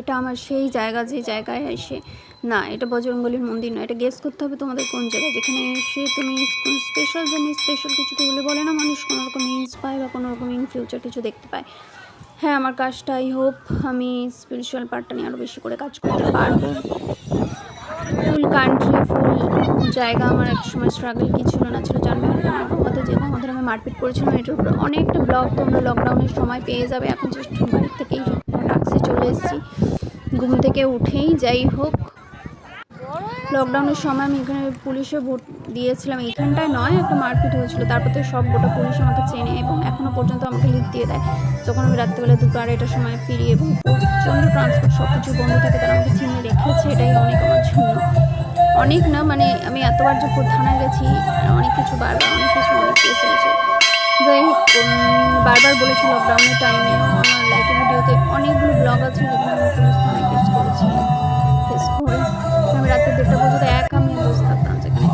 এটা আমার সেই জায়গা, যে জায়গায় এসে না এটা বজরংবলীর মন্দির নয়, এটা গেস করতে হবে তোমাদের কোন জায়গা, যেখানে এসে তুমি কোনো স্পেশাল জিনিস, স্পেশাল কিছু তো বলে না মানুষ কোনো রকম হিন্টস পায় বা কোনো রকম ইন ফিউচার কিছু দেখতে পায়। হ্যাঁ, আমার কাজটা আই হোপ আমি স্পিরিচুয়াল পার্টটা নিয়ে আরও বেশি করে কাজ করতে পারবো। ফুল কান্ট্রি, ফুল জায়গা, আমার এক সময় স্ট্রাগল কী ছিল না ছিল জানবে। আমার গঙ্গাতে যে গঙ্গাধর আমি মারপিট করেছিলাম, এটার উপরে অনেকটা ব্লগ তোমরা লকডাউনের সময় পেয়ে যাবে। এখন জাস্ট বাড়ির থেকেই টাক্সে চলে এসেছি, ঘুম থেকে উঠেই। যাই হোক, লকডাউনের সময় আমি এখানে পুলিশে ভোট দিয়েছিলাম, এইখানটায় নয়, একটা মারপিট হয়েছিল, তারপর তো সব গোটা পুলিশ আমাকে চেনে এবং এখনও পর্যন্ত আমাকে লিড দিয়ে দেয় যখন আমি রাত্রেবেলা 2-2:30টার সময় ফিরি, এবং প্রচণ্ড ট্রান্সপোর্ট সব কিছু বন্ধ থাকে, তারা আমাকে চিনে রেখেছে, এটাই অনেক আমার জন্য। অনেক না, মানে আমি এতবার যে থানায় গেছি, অনেক কিছু বারবার অনেক কেস হয়েছে। যাই হোক, বারবার বলেছি লকডাউনের টাইমে আমার লাইফের ভিডিওতে অনেকগুলো ব্লগ আছে যেখানে আমি পুলিশ থানায় কেস করেছি। কেস করে আমি রাত্রে 1:30 পর্যন্ত আমি বসে থাকতাম, যেখানে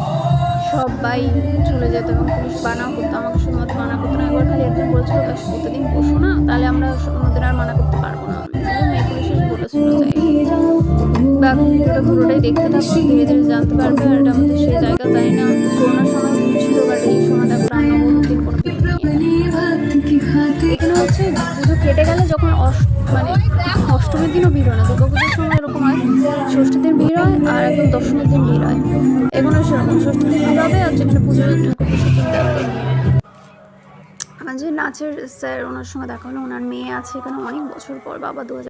সবাই চলে যেত এবং পুলিশ বানা করতো, আমাকে শুধুমাত্র মানা করতো না। একবার খালি একজন বলেছিল প্রতিদিন বসো না, তাহলে আমরা অন্যদের আর মানা করতে পারবো না। মেয়ে পুলিশ এসে বলেছিল, ভিডিওটা পুরোটাই দেখতে থাকো, ধীরে ধীরে জানতে পারবে। আর এটা আমাদের সেই জায়গা, জানি না করোনার সময় ছিল, বাট এই সময় দেখো রান্নাঘর কোনো এখানে হচ্ছে পুজো কেটে গেলে যখন মানে অষ্টমীর দিনও ভিড় হয় না, দুর্গাপুজোর সময় এরকম হয়, ষষ্ঠীর দিন ভিড় হয় আর একদম দশমীর দিন ভিড় হয়। এখানে সেরকম ষষ্ঠীর দিন ভিড় হবে, আর যেখানে পুজো ঠাকুর বিসর্জন দেওয়া হবে। আমার যে নাচের স্যার, ওনার সঙ্গে দেখা হলো, ওনার মেয়ে আছে এখানে অনেক বছর পর, বাবা 2000